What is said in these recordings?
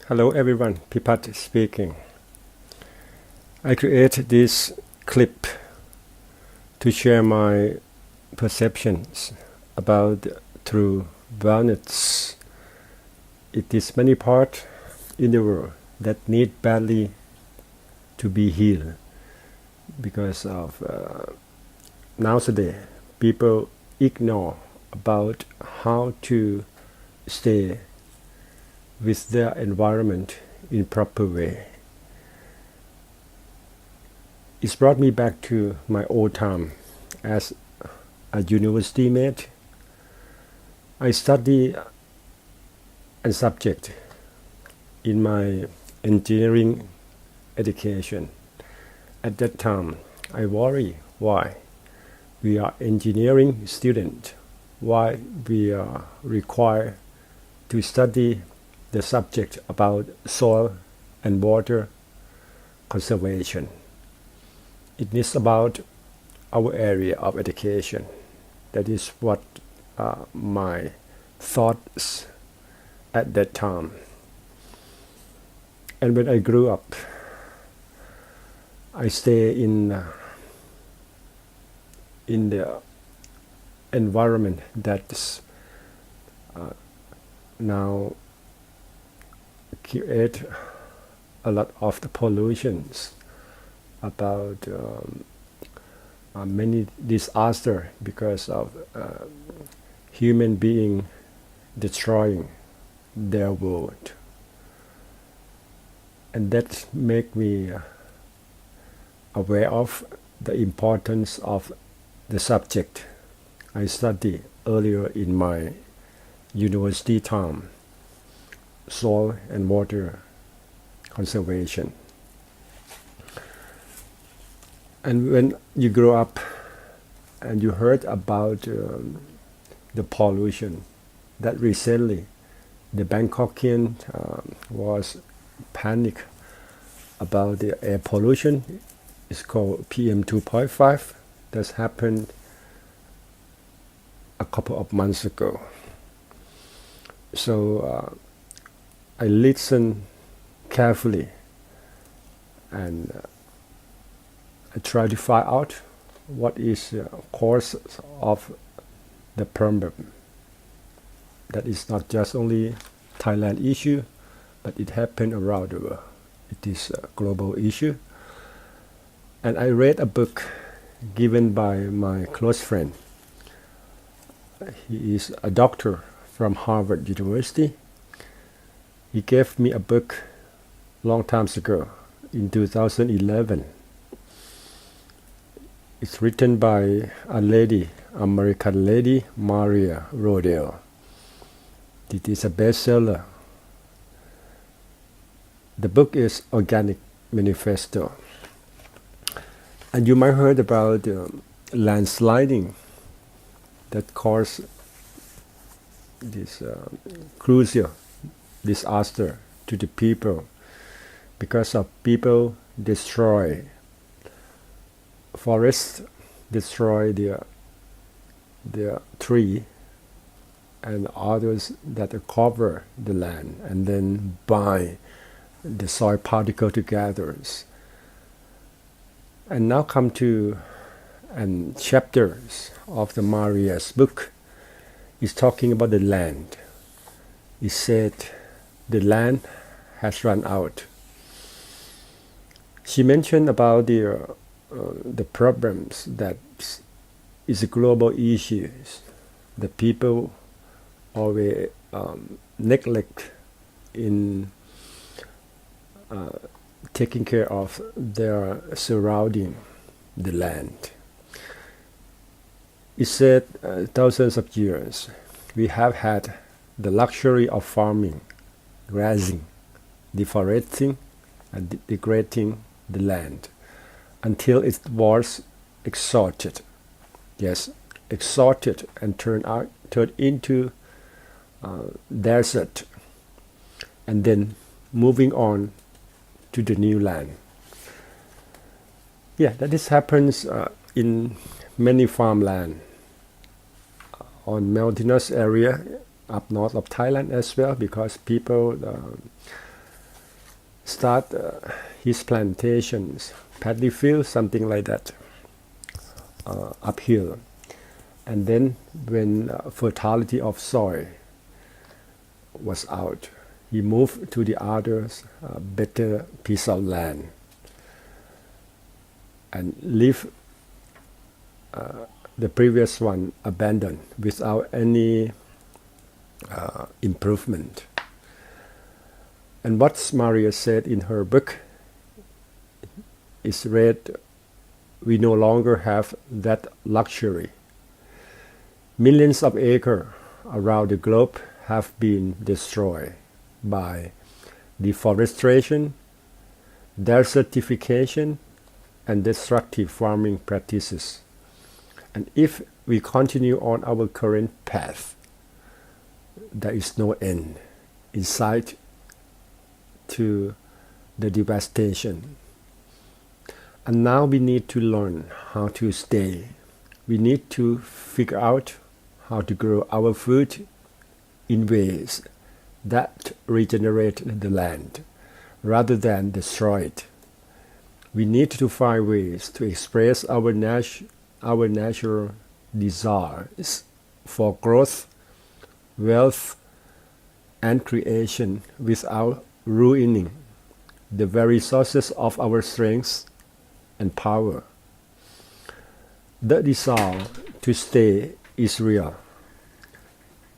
Hello everyone, Pipat speaking. I create this clip to share my perceptions about true wellness. It is many parts in the world that need badly to be healed because of nowadays people ignore about how to stay with their environment in proper way. It's brought me back to my old time as a university mate. I study a subject in my engineering education. At that time, I worry why we are engineering students, why we are required to study the subject about soil and water conservation. It is about our area of education. That is what my thoughts at that time. And when I grew up, I stay in the environment that's now create a lot of the pollutions about many disasters because of human being destroying their world, and that make me aware of the importance of the subject I studied earlier in my university time, soil and water conservation. And when you grow up and you heard about the pollution, that recently the Bangkokian was panic about the air pollution. It's called PM 2.5. That's happened a couple of months ago. So I listen carefully and I try to find out what is the cause of the problem. That is not just only Thailand issue, but it happened around the world. It is a global issue. And I read a book given by my close friend. He is a doctor from Harvard University. He gave me a book long time ago, in 2011. It's written by a lady, American lady, Maria Rodell. It is a bestseller. The book is Organic Manifesto. And you might heard about landsliding that caused this crucial disaster to the people because of people destroy forests, destroy their tree and others that cover the land and then bind the soil particle together. And now come to chapters of the Maria's book is talking about the land. It said the land has run out. She mentioned about the problems that is a global issues. The people always neglect in taking care of their surrounding the land. It said thousands of years we have had the luxury of farming, grazing, deforesting, and degrading the land until it was exhausted. Yes, exhausted and turned into desert, and then moving on to the new land. Yeah, that this happens in many farmland on mountainous area up north of Thailand as well, because people start his plantations, paddy fields, something like that, uphill. And then when fertility of soil was out, he moved to the other better piece of land and leave the previous one abandoned without any improvement. And what Maria said in her book is read, we no longer have that luxury. Millions of acres around the globe have been destroyed by deforestation, desertification, and destructive farming practices. And if we continue on our current path, there is no end in sight to the devastation. And now we need to learn how to stay. We need to figure out how to grow our food in ways that regenerate the land rather than destroy it. We need to find ways to express our natural desires for growth, wealth, and creation without ruining the very sources of our strength and power. The desire to stay is real.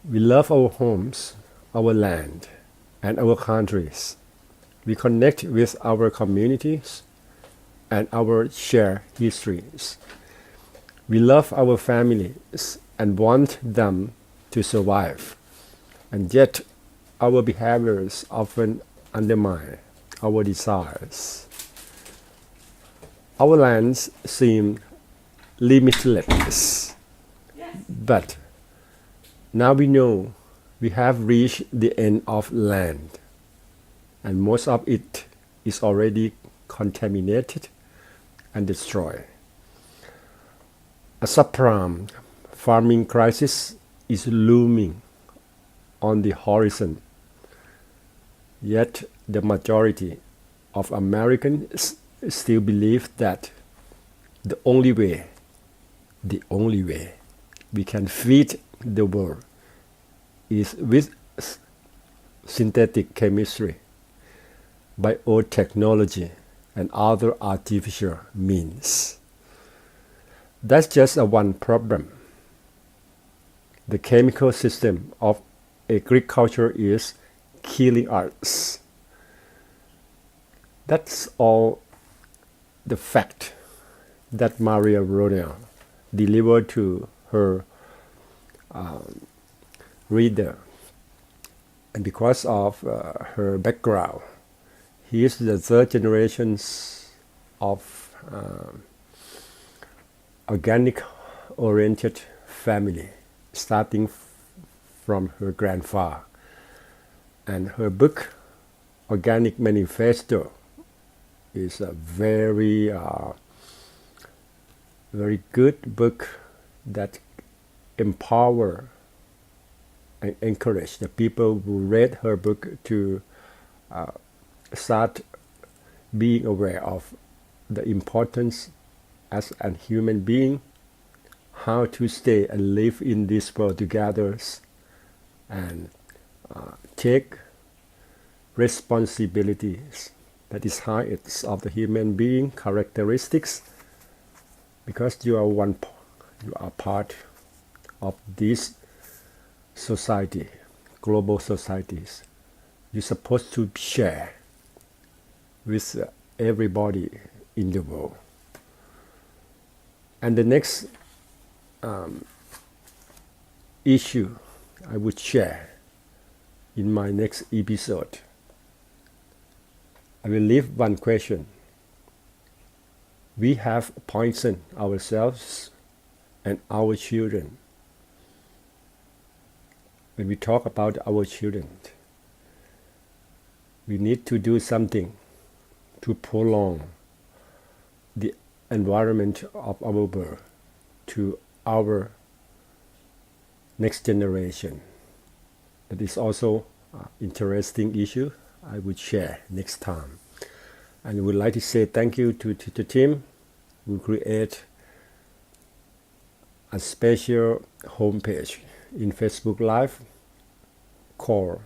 We love our homes, our land, and our countries. We connect with our communities and our shared histories. We love our families and want them to survive. And yet, our behaviors often undermine our desires. Our lands seem limitless, but now we know we have reached the end of land, and most of it is already contaminated and destroyed. A subprime farming crisis is looming on the horizon, yet the majority of Americans still believe that the only way we can feed the world is with synthetic chemistry, biotechnology, and other artificial means. That's just one problem. The chemical system of agriculture is killing us. That's all the fact that Maria Rodin delivered to her reader. And because of her background, he is the third generation of organic-oriented family, starting from her grandfather. And her book, Organic Manifesto, is a very good book that empower and encourage the people who read her book to start being aware of the importance as a human being, how to stay and live in this world together, and take responsibilities. That is how it's of the human being characteristics, because you are part of this society, global societies. You're supposed to share with everybody in the world. And the next issue I would share in my next episode, I will leave one question. We have poisoned ourselves and our children. When we talk about our children, we need to do something to prolong the environment of our world to our next generation. That is also an interesting issue I would share next time. And I would like to say thank you to the team who create a special homepage in Facebook Live called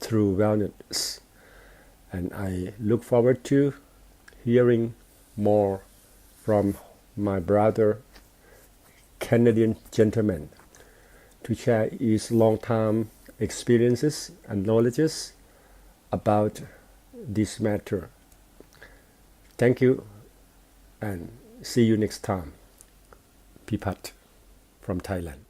Through Wellness. And I look forward to hearing more from my brother Canadian gentleman to share his long-time experiences and knowledges about this matter. Thank you and see you next time. Pipat from Thailand.